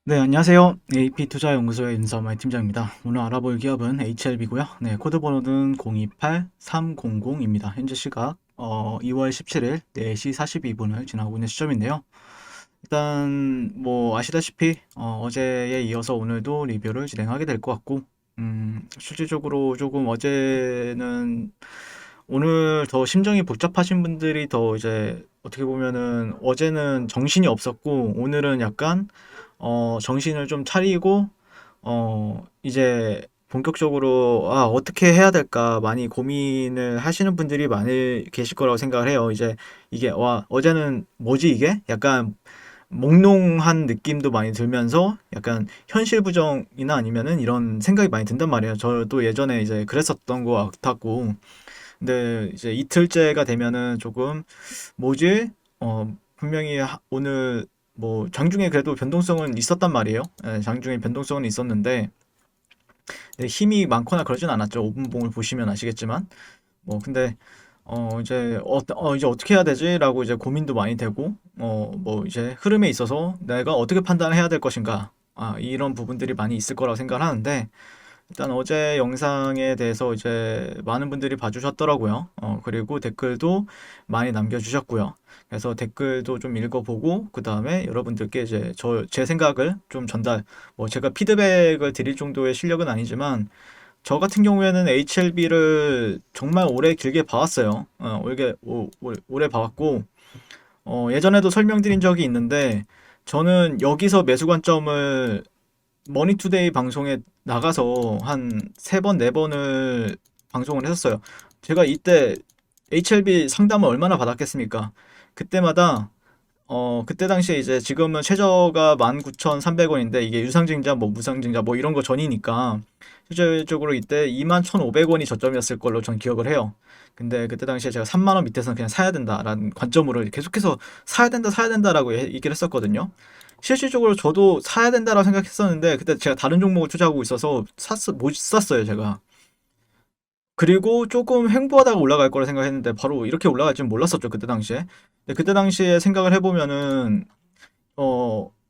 네, 안녕하세요. AP투자연구소의 윤서마이 팀장입니다. 오늘 알아볼 기업은 HLB고요. 네, 코드 번호는 028300입니다. 현재 시각 2월 17일 4시 42분을 지나고 있는 시점인데요. 일단 뭐 아시다시피 어제에 이어서 오늘도 리뷰를 진행하게 될 것 같고, 실질적으로 조금 어제는 오늘 더 심정이 복잡하신 분들이 더 이제 어떻게 보면은 어제는 정신이 없었고 오늘은 약간 정신을 좀 차리고 이제 본격적으로 어떻게 해야 될까 많이 고민을 하시는 분들이 많이 계실 거라고 생각을 해요. 이제 이게 어제는 뭐지 이게? 약간 몽롱한 느낌도 많이 들면서 약간 현실 부정이나 아니면은 이런 생각이 많이 든단 말이에요. 저도 예전에 이제 그랬었던 것 같았고, 근데 이제 이틀째가 되면은 조금 뭐지? 분명히 오늘 뭐 장중에 그래도 변동성은 있었단 말이에요. 예, 장중에 변동성은 있었는데 힘이 많거나 그러진 않았죠. 5분봉을 보시면 아시겠지만. 뭐 근데 이제 어떻게 해야 되지라고 이제 고민도 많이 되고 뭐 이제 흐름에 있어서 내가 어떻게 판단해야 될 것인가 이런 부분들이 많이 있을 거라고 생각을 하는데, 일단 어제 영상에 대해서 이제 많은 분들이 봐주셨더라고요. 그리고 댓글도 많이 남겨주셨고요. 그래서 댓글도 좀 읽어보고, 그 다음에 여러분들께 이제 제 생각을 좀 뭐 제가 피드백을 드릴 정도의 실력은 아니지만, 저 같은 경우에는 HLB를 정말 오래 길게 봐왔어요. 오래 봐왔고, 예전에도 설명드린 적이 있는데, 저는 여기서 매수 관점을 머니투데이 방송에 나가서 한 세 번, 네 번을 방송을 했었어요. 제가 이때 HLB 상담을 얼마나 받았겠습니까? 그때마다 그때 당시에 이제 지금은 최저가 19,300원인데 이게 유상증자, 뭐 무상증자, 뭐 이런 거 전이니까 실질적으로 이때 21,500원이 저점이었을 걸로 전 기억을 해요. 근데 그때 당시에 제가 3만 원 밑에서는 그냥 사야 된다라는 관점으로 계속해서 사야 된다, 사야 된다라고 얘기를 했었거든요. 실질적으로 저도 사야 된다라고 생각했었는데 그때 제가 다른 종목을 투자하고 있어서 못 샀어요, 제가. 그리고 조금 횡보하다가 올라갈 거라 생각했는데 바로 이렇게 올라갈 줄 몰랐었죠, 그때 당시에. 근데 그때 당시에 생각을 해보면은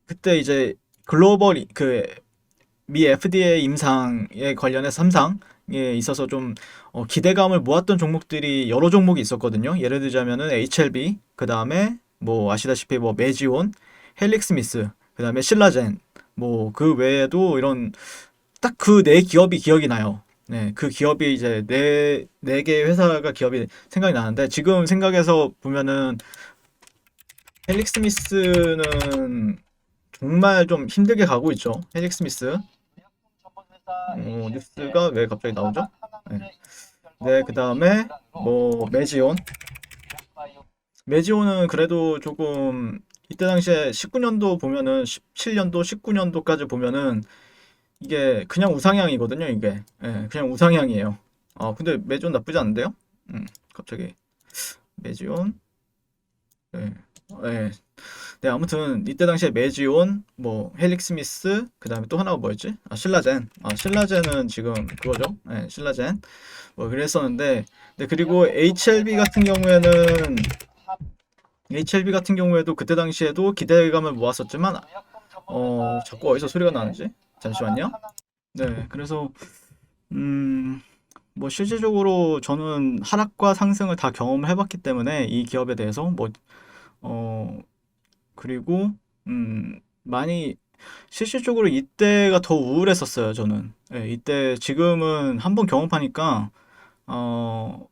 그때 이제 글로벌 미 FDA 임상에 관련해서 삼상에 있어서 좀 기대감을 모았던 종목들이 여러 종목이 있었거든요. 예를 들자면은 HLB, 그 다음에 뭐 아시다시피 뭐 메지온, 헬릭스미스, 그 다음에 신라젠, 뭐 그 외에도 이런 딱 그 네 기업이 기억이 나요. 네, 그 기업이 이제 네 개의 회사가 기업이 생각이 나는데, 지금 생각해서 보면은 헬릭스미스는 정말 좀 힘들게 가고 있죠. 헬릭스미스. 뉴스가 왜 갑자기 나오죠? 네, 네, 그 다음에 뭐 메지온. 메지온은 그래도 조금 이때 당시에 19년도 보면은 17년도, 19년도까지 보면은 이게 그냥 우상향이거든요, 이게. 예, 그냥 우상향이에요. 근데 메지온 나쁘지 않은데요? 갑자기 메지온. 네. 네. 네, 아무튼 이때 당시에 메지온, 뭐 헬릭스미스, 그다음에 또 하나가 뭐였지? 신라젠. 신라젠은 지금 그거죠. 네, 신라젠. 뭐 그랬었는데, 네, 그리고 HLB 같은 경우에도 그때 당시에도 기대감을 모았었지만, 자꾸 어디서 소리가 나는지? 잠시만요. 네, 그래서 음, 뭐 실질적으로 저는 하락과 상승을 다 경험을 해봤기 때문에 이 기업에 대해서 어, 그리고 많이 실질적으로 이때가 더 우울했었어요, 저는. 예, 이때 지금은 한번 경험하니까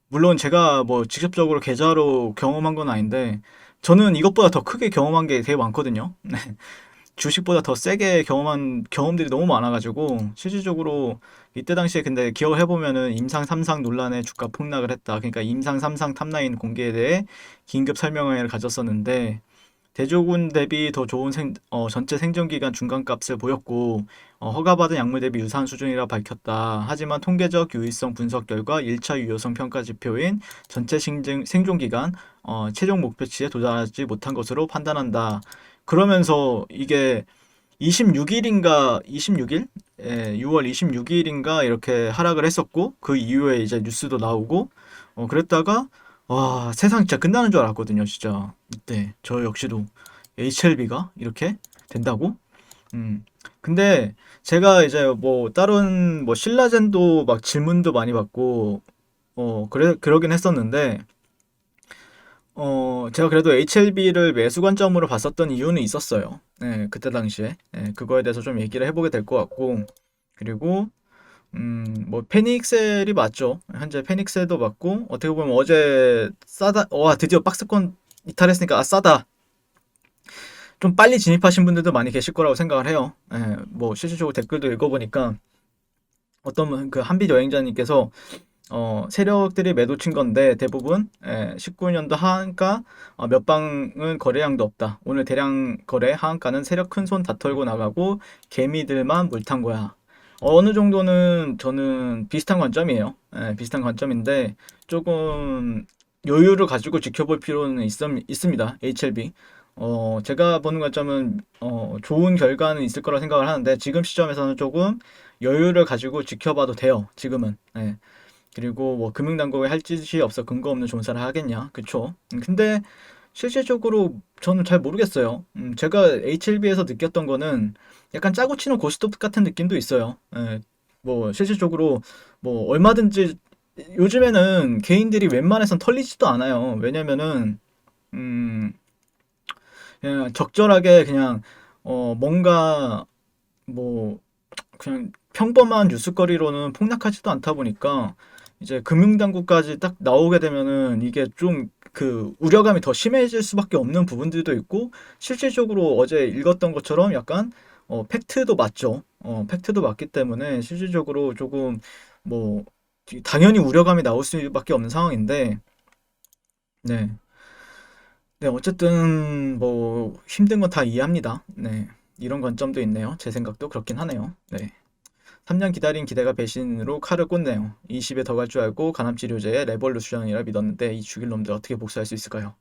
물론 제가 뭐 직접적으로 계좌로 경험한 건 아닌데 저는 이것보다 더 크게 경험한 게 되게 많거든요. 주식보다 더 세게 경험한 경험들이 너무 많아가지고 실질적으로 이때 당시에 근데 기억을 해보면은 임상 3상 논란에 주가 폭락을 했다. 그러니까 임상 3상 탑라인 공개에 대해 긴급 설명회를 가졌었는데 대조군 대비 더 좋은 전체 생존기간 중간값을 보였고 허가받은 약물 대비 유사한 수준이라 밝혔다. 하지만 통계적 유의성 분석 결과 1차 유효성 평가 지표인 전체 생존기간 최종 목표치에 도달하지 못한 것으로 판단한다. 그러면서 이게 26일인가 26일? 예, 6월 26일인가 이렇게 하락을 했었고 그 이후에 이제 뉴스도 나오고 그랬다가 와 세상 진짜 끝나는 줄 알았거든요, 진짜. 이때 저 역시도 HLB가 이렇게 된다고? 음. 근데 제가 이제 뭐 다른 뭐 신라젠도 막 질문도 많이 받고 그러긴 했었는데 제가 그래도 HLB를 매수 관점으로 봤었던 이유는 있었어요. 네, 그때 당시에. 네, 그거에 대해서 좀 얘기를 해보게 될 것 같고, 그리고, 뭐, 페닉셀이 맞죠. 현재 페닉셀도 맞고, 어떻게 보면 어제 싸다, 와, 드디어 박스권 이탈했으니까, 아, 싸다. 좀 빨리 진입하신 분들도 많이 계실 거라고 생각을 해요. 뭐, 실질적으로 댓글도 읽어보니까, 어떤 그 한빛 여행자님께서 세력들이 매도 친 건데 대부분 19년도 하한가 몇 방은 거래량도 없다. 오늘 대량 거래 하한가는 세력 큰 손 다 털고 나가고 개미들만 물 탄 거야. 어느 정도는 저는 비슷한 관점이에요. 비슷한 관점인데 조금 여유를 가지고 지켜볼 필요는 있습니다. HLB. 제가 보는 관점은 좋은 결과는 있을 거라 생각을 하는데 지금 시점에서는 조금 여유를 가지고 지켜봐도 돼요. 지금은. 그리고 뭐 금융당국이 할 짓이 없어 근거 없는 존사를 하겠냐. 그쵸? 근데 실질적으로 저는 잘 모르겠어요. 제가 HLB에서 느꼈던 거는 약간 짜고 치는 고스톱 같은 느낌도 있어요. 뭐 실질적으로 뭐 얼마든지 요즘에는 개인들이 웬만해선 털리지도 않아요. 왜냐면은 음 그냥 적절하게 그냥 뭔가 뭐 그냥 평범한 뉴스거리로는 폭락하지도 않다 보니까 이제 금융당국까지 딱 나오게 되면은 이게 좀 그 우려감이 더 심해질 수밖에 없는 부분들도 있고 실질적으로 어제 읽었던 것처럼 약간 팩트도 맞죠. 팩트도 맞기 때문에 실질적으로 조금 뭐 당연히 우려감이 나올 수밖에 없는 상황인데 네. 네, 어쨌든 뭐 힘든 건 다 이해합니다. 네. 이런 관점도 있네요. 제 생각도 그렇긴 하네요. 네. 3년 기다린 기대가 배신으로 칼을 꽂네요. 20에 더 갈 줄 알고 간암치료제의 레볼루션이라 믿었는데 이 죽일 놈들 어떻게 복수할 수 있을까요?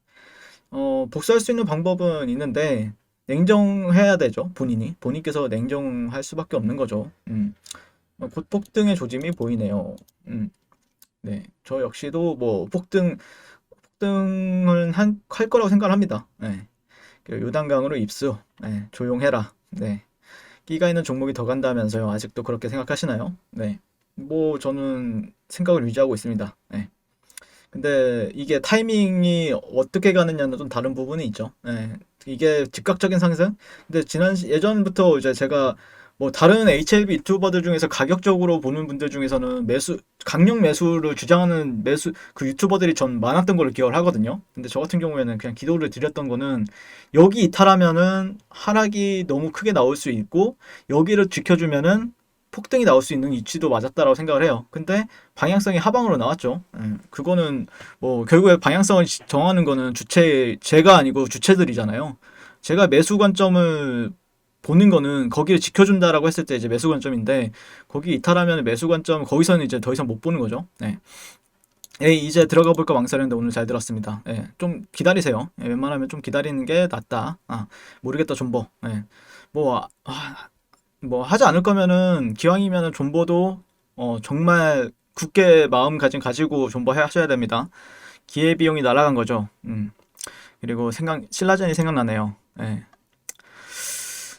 복수할 수 있는 방법은 있는데 냉정해야 되죠. 본인께서 냉정할 수밖에 없는 거죠. 곧 폭등의 조짐이 보이네요. 음, 네, 저 역시도 뭐 폭등을 할 거라고 생각을 합니다. 네, 그 요단강으로 입수. 네, 조용해라. 네. 끼가 있는 종목이 더 간다면서요. 아직도 그렇게 생각하시나요? 네. 뭐 저는 생각을 유지하고 있습니다. 네. 근데 이게 타이밍이 어떻게 가느냐는 좀 다른 부분이 있죠. 네. 이게 즉각적인 상승? 근데 예전부터 이제 제가 뭐 다른 HLB 유튜버들 중에서 가격적으로 보는 분들 중에서는 강력 매수를 주장하는 그 유튜버들이 전 많았던 걸로 기억을 하거든요. 근데 저 같은 경우에는 그냥 기도를 드렸던 거는 여기 이탈하면은 하락이 너무 크게 나올 수 있고 여기를 지켜주면은 폭등이 나올 수 있는 위치도 맞았다라고 생각을 해요. 근데 방향성이 하방으로 나왔죠. 그거는 뭐 결국에 방향성을 정하는 거는 제가 아니고 주체들이잖아요. 제가 매수 관점을 보는 거는 거기를 지켜준다라고 했을 때 이제 매수 관점인데 거기 이탈하면 매수 관점 거기서는 이제 더 이상 못 보는 거죠. 네. 에이, 이제 들어가 볼까 망설였는데 오늘 잘 들었습니다. 좀 기다리세요. 웬만하면 좀 기다리는 게 낫다. 모르겠다 존버. 뭐, 뭐 하지 않을 거면은 기왕이면은 존버도 정말 굳게 마음가짐 가지고 존버 하셔야 됩니다. 기회비용이 날아간 거죠. 그리고 신라젠이 생각나네요.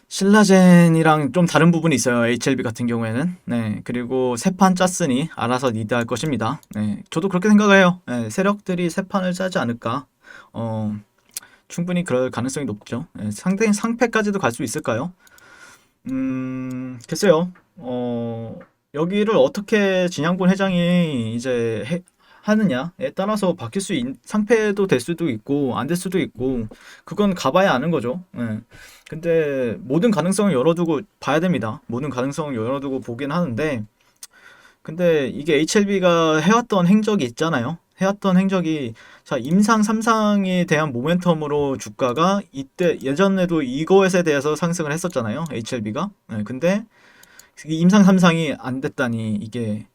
신라젠이랑 좀 다른 부분이 있어요. HLB 같은 경우에는. 네. 그리고 새 판 짰으니 알아서 리드할 것입니다. 네. 저도 그렇게 생각을 해요. 세력들이 새 판을 짜지 않을까. 어, 충분히 그럴 가능성이 높죠. 상패까지도 갈 수 있을까요? 글쎄요. 여기를 어떻게 진양군 회장이 이제 하느냐에 따라서 상패도 될 수도 있고, 안 될 수도 있고, 그건 가봐야 아는 거죠. 근데 모든 가능성을 열어두고 봐야 됩니다. 모든 가능성을 열어두고 보긴 하는데, 근데 이게 HLB가 해왔던 행적이 있잖아요. 해왔던 행적이, 자, 임상 3상에 대한 모멘텀으로 주가가 이때, 예전에도 이것에 대해서 상승을 했었잖아요. HLB가. 근데 임상 3상이 안 됐다니, 이게,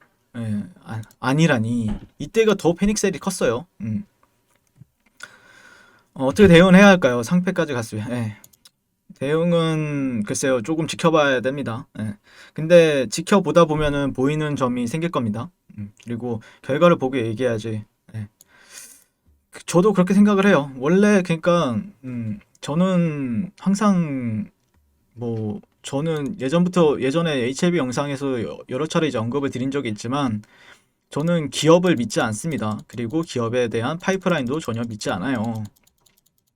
아니라니. 이때가 더 패닉셀이 컸어요. 어떻게 대응을 해야 할까요? 상패까지 갔어요. 대응은 글쎄요, 조금 지켜봐야 됩니다. 근데 지켜보다 보면은 보이는 점이 생길 겁니다. 그리고 결과를 보고 얘기해야지. 예. 저도 그렇게 생각을 해요. 원래 그러니까 저는 항상 뭐 저는 예전에 HLB 영상에서 여러 차례 이제 언급을 드린 적이 있지만 저는 기업을 믿지 않습니다. 그리고 기업에 대한 파이프라인도 전혀 믿지 않아요.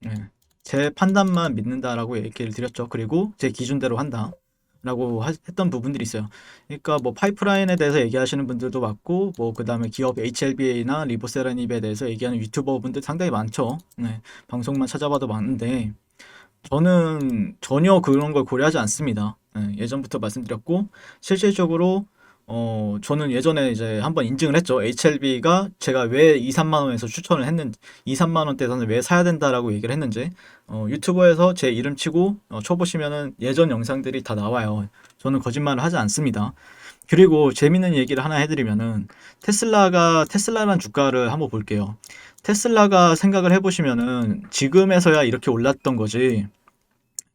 네. 제 판단만 믿는다라고 얘기를 드렸죠. 그리고 제 기준대로 한다. 라고 했던 부분들이 있어요. 그러니까 뭐 파이프라인에 대해서 얘기하시는 분들도 많고, 뭐 그 다음에 기업 HLB나 리보세라닙에 대해서 얘기하는 유튜버 분들 상당히 많죠. 네. 방송만 찾아봐도 많은데 저는 전혀 그런 걸 고려하지 않습니다. 예, 예전부터 말씀드렸고, 실질적으로, 저는 예전에 이제 한번 인증을 했죠. HLB가 제가 왜 2, 3만 원에서 추천을 했는지, 2, 3만 원대에서는 왜 사야 된다라고 얘기를 했는지, 유튜버에서 제 이름 치고, 쳐보시면은 예전 영상들이 다 나와요. 저는 거짓말을 하지 않습니다. 그리고 재밌는 얘기를 하나 해드리면은, 테슬라란 주가를 한번 볼게요. 테슬라가 생각을 해보시면은, 지금에서야 이렇게 올랐던 거지,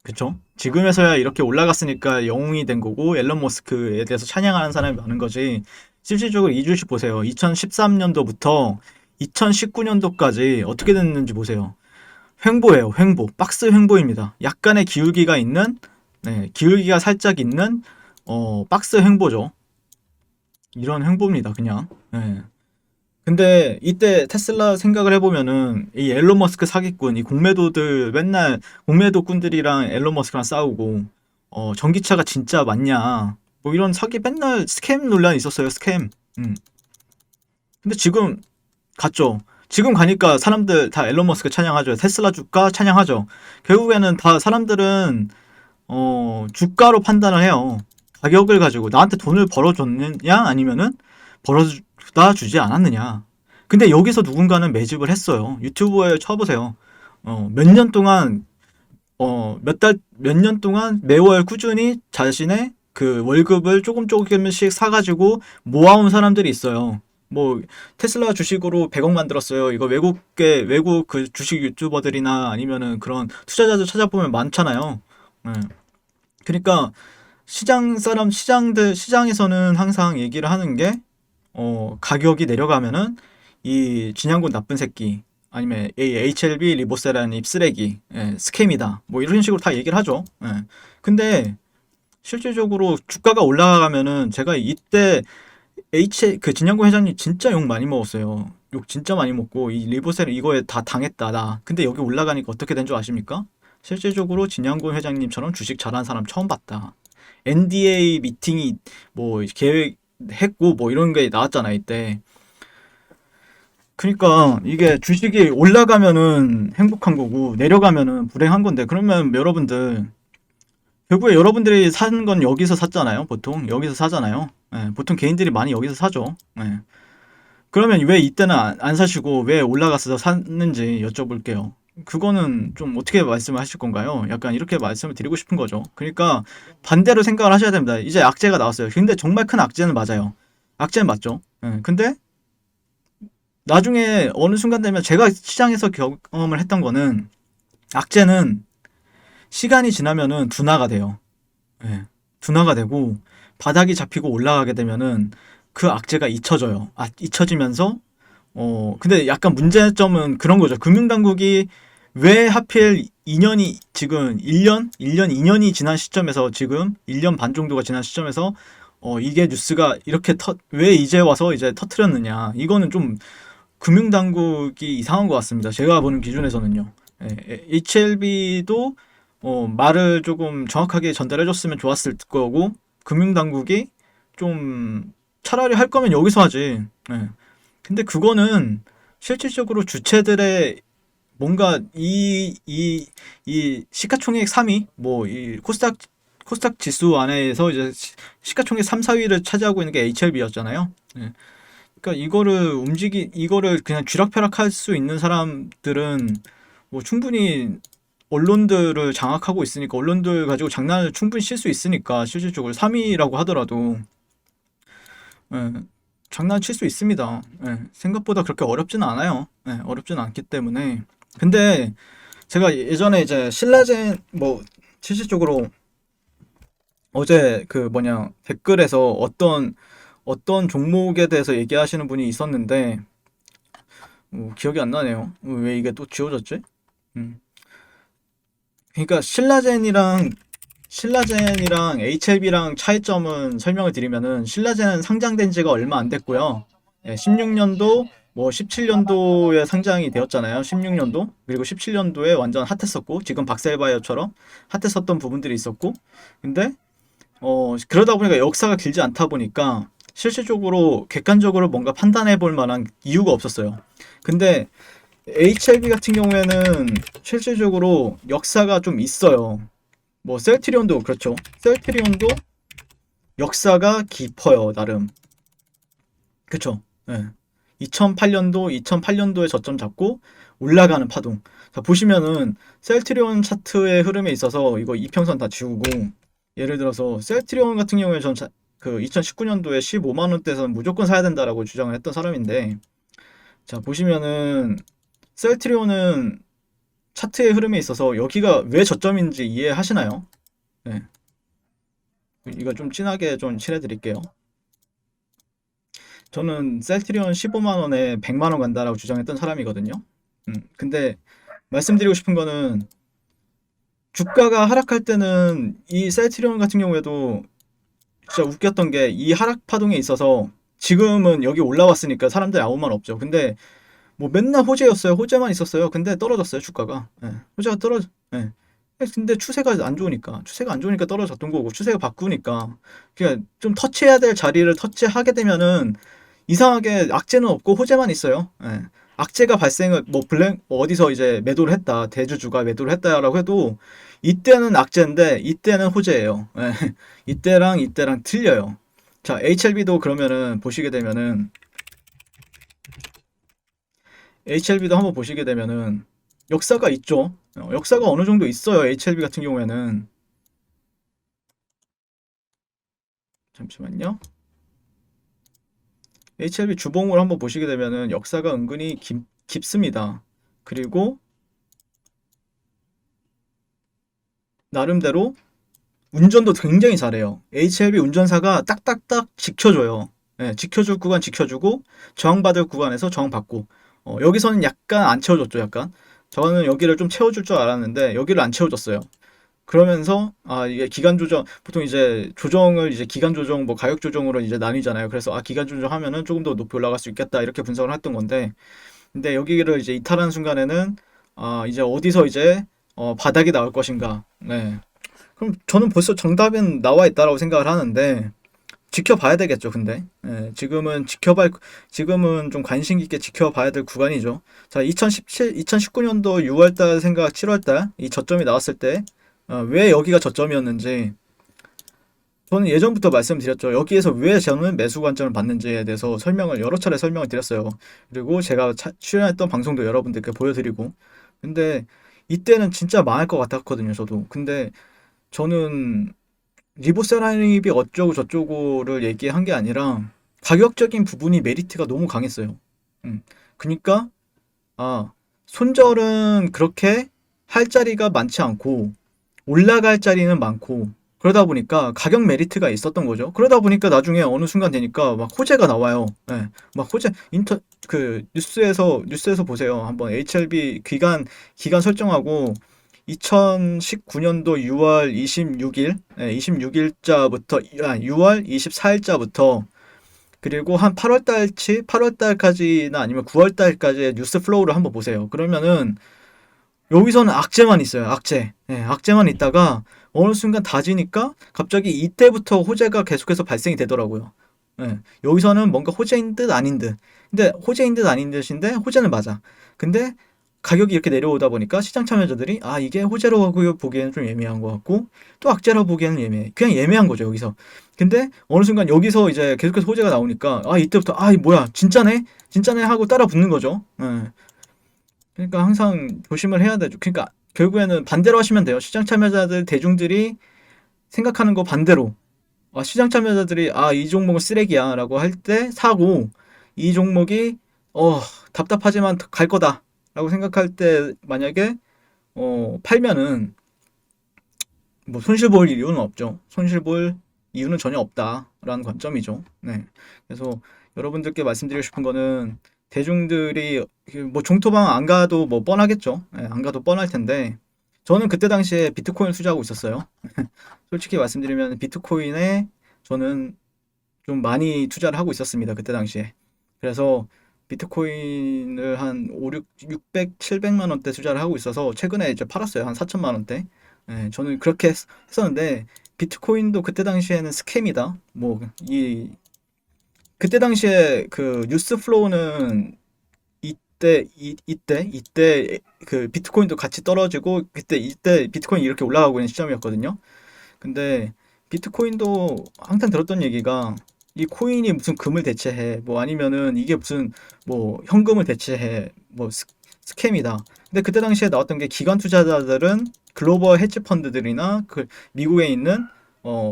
그쵸? 지금에서야 이렇게 올라갔으니까 영웅이 된 거고 앨런 머스크에 대해서 찬양하는 사람이 많은 거지. 실질적으로 이 주식 보세요. 2013년도부터 2019년도까지 어떻게 됐는지 보세요. 횡보예요. 횡보. 박스 횡보입니다. 약간의 기울기가 있는, 네, 기울기가 살짝 있는 박스 횡보죠. 이런 횡보입니다. 그냥. 네. 근데 이때 테슬라 생각을 해보면은 이 앨런 머스크 사기꾼, 이 공매도들 맨날 공매도꾼들이랑 앨런 머스크랑 싸우고 전기차가 진짜 맞냐 뭐 이런 사기 맨날 스캠 논란이 있었어요. 스캠. 음. 근데 지금 갔죠. 지금 가니까 사람들 다 앨런 머스크 찬양하죠. 테슬라 주가 찬양하죠. 결국에는 다 사람들은 주가로 판단을 해요. 가격을 가지고 나한테 돈을 벌어줬느냐 아니면은 벌어다 주지 않았느냐. 근데 여기서 누군가는 매집을 했어요. 유튜브에 쳐보세요. 몇 년 동안 몇 년 동안 매월 꾸준히 자신의 그 월급을 조금씩 사가지고 모아온 사람들이 있어요. 뭐 테슬라 주식으로 100억 만들었어요. 이거 외국 그 주식 유튜버들이나 아니면은 그런 투자자들 찾아보면 많잖아요. 네. 그러니까 시장에서는 항상 얘기를 하는 게, 가격이 내려가면은 이 진양군 나쁜 새끼, 아니면 이 HLB 리보세라는 입쓰레기, 예, 스캠이다. 뭐 이런 식으로 다 얘기를 하죠. 예. 근데 실질적으로 주가가 올라가면은 제가 이때 그 진양군 회장님 진짜 욕 많이 먹었어요. 욕 진짜 많이 먹고 이 리보세를 이거에 다 당했다 나. 근데 여기 올라가니까 어떻게 된 줄 아십니까? 실질적으로 진양군 회장님처럼 주식 잘하는 사람 처음 봤다. NDA 미팅이 뭐 계획했고 뭐 이런 게 나왔잖아 이때. 그러니까 이게 주식이 올라가면은 행복한 거고 내려가면은 불행한 건데, 그러면 여러분들 결국에 여러분들이 사는 건 여기서 샀잖아요. 보통 여기서 사잖아요. 예, 보통 개인들이 많이 여기서 사죠. 예. 그러면 왜 이때는 안 사시고 왜 올라가서 샀는지 여쭤볼게요. 그거는 좀 어떻게 말씀을 하실 건가요? 약간 이렇게 말씀을 드리고 싶은 거죠. 그러니까 반대로 생각을 하셔야 됩니다. 이제 악재가 나왔어요. 근데 정말 큰 악재는 맞아요. 악재는 맞죠. 예, 근데 나중에 어느 순간 되면 제가 시장에서 경험을 했던 거는, 악재는 시간이 지나면은 둔화가 돼요. 예, 둔화가 되고 바닥이 잡히고 올라가게 되면은 그 악재가 잊혀져요. 잊혀지면서 근데 약간 문제점은 그런 거죠. 금융당국이 왜 하필 2년이 지금 1년, 2년이 지난 시점에서, 지금 1년 반 정도가 지난 시점에서 이게 뉴스가 이렇게 왜 이제 와서 이제 터트렸느냐. 이거는 좀 금융당국이 이상한 것 같습니다. 제가 보는 기준에서는요. HLB도 말을 조금 정확하게 전달해줬으면 좋았을 거고, 금융당국이 좀 차라리 할 거면 여기서 하지. 예. 근데 그거는 실질적으로 주체들의 뭔가 이 시가총액 3위, 뭐 이 코스닥 지수 안에서 이제 시가총액 3, 4위를 차지하고 있는 게 HLB였잖아요. 그러니까 이거를 그냥 쥐락펴락할 수 있는 사람들은 뭐 충분히 언론들을 장악하고 있으니까, 언론들 가지고 장난을 충분히 칠 수 있으니까, 실질적으로 3위라고 하더라도 예, 장난칠 수 있습니다. 예, 생각보다 그렇게 어렵지는 않아요. 예, 어렵지는 않기 때문에. 근데 제가 예전에 이제 신라젠 뭐 실질적으로 어제 그 뭐냐 댓글에서 어떤 종목에 대해서 얘기하시는 분이 있었는데, 기억이 안 나네요. 왜 이게 또 지워졌지? 음. 그러니까 신라젠이랑 신라젠이랑 HLB랑 차이점은 설명을 드리면은 신라젠은 상장된 지가 얼마 안 됐고요. 16년도 뭐 17년도에 상장이 되었잖아요. 16년도 그리고 17년도에 완전 핫했었고 지금 박셀바이어처럼 핫했었던 부분들이 있었고 근데 그러다 보니까 역사가 길지 않다 보니까 실질적으로 객관적으로 뭔가 판단해 볼 만한 이유가 없었어요. 근데 HLB 같은 경우에는 실질적으로 역사가 좀 있어요. 뭐 셀트리온도 그렇죠. 셀트리온도 역사가 깊어요, 나름. 그쵸? 예. 2008년도에 저점 잡고 올라가는 파동. 자, 보시면은 셀트리온 차트의 흐름에 있어서 이거 이평선 다 지우고 예를 들어서 셀트리온 같은 경우에 그 2019년도에 15만 원대에서는 무조건 사야 된다라고 주장을 했던 사람인데 자, 보시면은 셀트리온은 차트의 흐름에 있어서 여기가 왜 저점인지 이해하시나요? 네. 이거 좀 진하게 좀 칠해드릴게요. 저는 셀트리온 15만 원에 100만 원 간다라고 주장했던 사람이거든요. 근데 말씀드리고 싶은 거는 주가가 하락할 때는 이 셀트리온 같은 경우에도 진짜 웃겼던 게 이 하락 파동에 있어서 지금은 여기 올라왔으니까 사람들이 아무 말 없죠. 근데 뭐 맨날 호재였어요. 호재만 있었어요. 근데 떨어졌어요, 주가가. 예. 호재가 예. 근데 추세가 안 좋으니까 떨어졌던 거고, 추세가 바꾸니까, 그냥 좀 터치해야 될 자리를 터치하게 되면은, 이상하게 악재는 없고 호재만 있어요. 예. 악재가 발생을, 뭐 어디서 이제 매도를 했다, 대주주가 매도를 했다라고 해도, 이때는 악재인데, 이때는 호재예요. 예. 이때랑 틀려요. 자, HLB도 그러면은, 보시게 되면은, HLB도 한번 보시게 되면은 역사가 있죠. 역사가 어느 정도 있어요. HLB 같은 경우에는 잠시만요. HLB 주봉을 한번 보시게 되면은 역사가 은근히 깊습니다. 그리고 나름대로 운전도 굉장히 잘해요. HLB 운전사가 딱딱딱 지켜줘요. 예, 지켜줄 구간 지켜주고 저항받을 구간에서 저항받고 여기서는 약간 안 채워줬죠. 약간 저는 여기를 좀 채워줄 줄 알았는데 여기를 안 채워줬어요. 그러면서 이게 기간 조정 보통 이제 조정을 이제 기간 조정 뭐 가격 조정으로 이제 나뉘잖아요. 그래서 기간 조정하면은 조금 더 높이 올라갈 수 있겠다 이렇게 분석을 했던 건데 근데 여기를 이제 이탈한 순간에는 이제 어디서 이제 바닥이 나올 것인가. 네. 그럼 저는 벌써 정답은 나와 있다라고 생각을 하는데 지켜봐야 되겠죠. 근데 지금은 좀 관심 있게 지켜봐야 될 구간이죠. 자, 2019년도 6월달 생각 7월달 이 저점이 나왔을 때 왜 여기가 저점이었는지 저는 예전부터 말씀드렸죠. 여기에서 왜 저는 매수 관점을 받는지에 대해서 여러 차례 설명을 드렸어요. 그리고 제가 출연했던 방송도 여러분들께 보여드리고. 근데 이때는 진짜 망할 것 같았거든요, 저도. 근데 저는 리보세라닙이 어쩌고 저쩌고를 얘기한 게 아니라 가격적인 부분이 메리트가 너무 강했어요. 그니까 아, 손절은 그렇게 할 자리가 많지 않고 올라갈 자리는 많고 그러다 보니까 가격 메리트가 있었던 거죠. 그러다 보니까 나중에 어느 순간 되니까 막 호재가 나와요. 예. 막 호재 그 뉴스에서 보세요. 한번 HLB 기간 설정하고 2019년도 6월 26일, 26일자부터 6월 24일자부터 그리고 한 8월달까지나 아니면 9월달까지의 뉴스 플로우를 한번 보세요. 그러면은 여기서는 악재만 있어요. 악재. 악재만 있다가 어느 순간 다지니까 갑자기 이때부터 호재가 계속해서 발생이 되더라고요. 여기서는 뭔가 호재인 듯 아닌 듯. 근데 호재인 듯 아닌 듯인데 호재는 맞아. 근데 가격이 이렇게 내려오다 보니까 시장 참여자들이 이게 호재라고 보기에는 좀 예매한 것 같고 또 악재라고 보기에는 그냥 예매한 거죠 여기서. 근데 어느 순간 여기서 이제 계속해서 호재가 나오니까 이때부터 뭐야 진짜네 하고 따라 붙는 거죠. 그러니까 항상 조심을 해야 되죠. 그러니까 결국에는 반대로 하시면 돼요. 시장 참여자들 대중들이 생각하는 거 반대로. 시장 참여자들이 이 종목은 쓰레기야라고 할 때 사고 이 종목이 답답하지만 갈 거다라고 생각할 때 만약에 팔면은 뭐 손실 볼 이유는 없죠. 손실 볼 이유는 전혀 없다라는 관점이죠. 네. 그래서 여러분들께 말씀드리고 싶은 거는 대중들이 뭐 종토방 안 가도 뭐 뻔하겠죠. 안 가도 뻔할 텐데 저는 그때 당시에 비트코인 투자하고 있었어요. 솔직히 말씀드리면 비트코인에 저는 좀 많이 투자를 하고 있었습니다. 그때 당시에. 그래서 비트코인을 한 5, 600, 700만 원대 투자를 하고 있어서 최근에 이제 팔았어요. 한 4천만 원대. 예, 저는 그렇게 했었는데 비트코인도 그때 당시에는 스캠이다. 그때 당시에 그 뉴스 플로우는 이때 그 비트코인도 같이 떨어지고 이때 비트코인이 이렇게 올라가고 있는 시점이었거든요. 근데 비트코인도 항상 들었던 얘기가 이 코인이 무슨 금을 대체해 뭐 아니면은 이게 무슨 뭐 현금을 대체해 뭐 스캠이다. 근데 그때 당시에 나왔던 게 기관 투자자들은 글로벌 헤지 펀드들이나 그 미국에 있는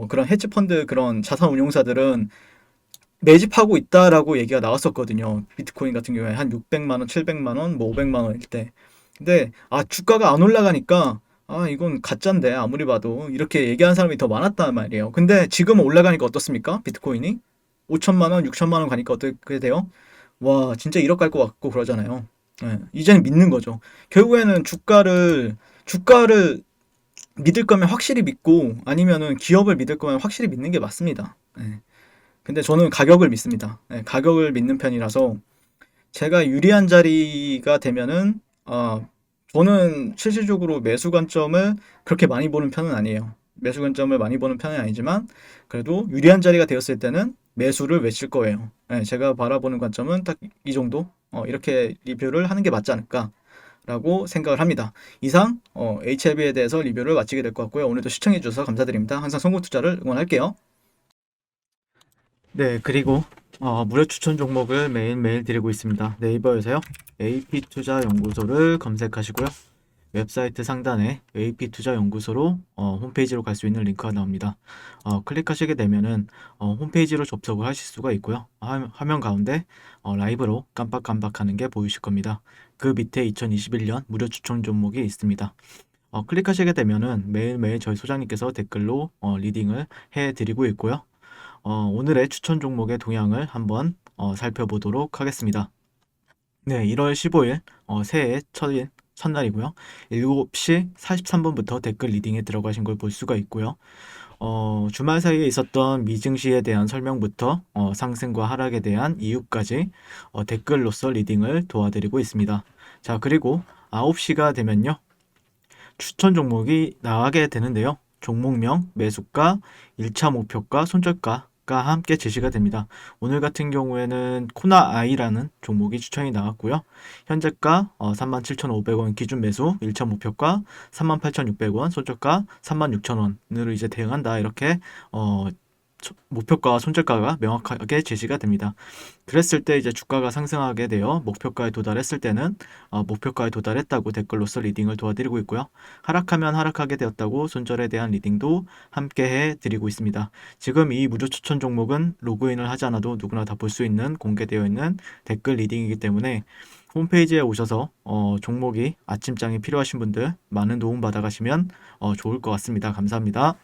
그런 헤지 펀드 그런 자산 운용사들은 매집하고 있다라고 얘기가 나왔었거든요. 비트코인 같은 경우에 한 600만 원, 700만 원, 뭐 500만 원일 때. 근데 주가가 안 올라가니까 이건 가짜인데 아무리 봐도 이렇게 얘기하는 사람이 더 많았단 말이에요. 근데 지금은 올라가니까 어떻습니까? 비트코인이 5천만 원, 6천만 원 가니까 어떻게 돼요? 와, 진짜 1억 갈 것 같고 그러잖아요. 예, 이제는 믿는 거죠. 결국에는 주가를 믿을 거면 확실히 믿고 아니면은 기업을 믿을 거면 확실히 믿는 게 맞습니다. 예. 근데 저는 가격을 믿습니다. 네, 가격을 믿는 편이라서 제가 유리한 자리가 되면은 저는 실질적으로 매수 관점을 그렇게 많이 보는 편은 아니에요. 매수 관점을 많이 보는 편은 아니지만 그래도 유리한 자리가 되었을 때는 매수를 외칠 거예요. 네, 제가 바라보는 관점은 딱 이 정도 이렇게 리뷰를 하는 게 맞지 않을까라고 생각을 합니다. 이상 HLB에 대해서 리뷰를 마치게 될 것 같고요. 오늘도 시청해 주셔서 감사드립니다. 항상 성공 투자를 응원할게요. 네, 그리고 무료 추천 종목을 매일매일 드리고 있습니다. 네이버에서요. AP투자연구소를 검색하시고요. 웹사이트 상단에 AP투자연구소로 홈페이지로 갈 수 있는 링크가 나옵니다. 클릭하시게 되면은 홈페이지로 접속을 하실 수가 있고요. 화면 가운데 라이브로 깜빡깜빡하는 게 보이실 겁니다. 그 밑에 2021년 무료 추천 종목이 있습니다. 클릭하시게 되면은 매일매일 저희 소장님께서 댓글로 리딩을 해드리고 있고요. 오늘의 추천 종목의 동향을 한번 살펴보도록 하겠습니다. 네, 1월 15일 새해 첫날이고요. 7시 43분부터 댓글 리딩에 들어가신 걸 볼 수가 있고요. 주말 사이에 있었던 미증시에 대한 설명부터 상승과 하락에 대한 이유까지 댓글로서 리딩을 도와드리고 있습니다. 자, 그리고 9시가 되면요. 추천 종목이 나가게 되는데요. 종목명, 매수가, 1차 목표가, 손절가가 함께 제시가 됩니다. 오늘 같은 경우에는 코나아이라는 종목이 추천이 나왔고요. 현재가 37,500원 기준 매수, 1차 목표가 38,600원, 손절가 36,000원으로 이제 대응한다. 이렇게 목표가와 손절가가 명확하게 제시가 됩니다. 그랬을 때 이제 주가가 상승하게 되어 목표가에 도달했을 때는 목표가에 도달했다고 댓글로서 리딩을 도와드리고 있고요. 하락하면 하락하게 되었다고 손절에 대한 리딩도 함께 해드리고 있습니다. 지금 이 무료 추천 종목은 로그인을 하지 않아도 누구나 다 볼 수 있는 공개되어 있는 댓글 리딩이기 때문에 홈페이지에 오셔서 종목이 아침장이 필요하신 분들 많은 도움 받아가시면 좋을 것 같습니다. 감사합니다.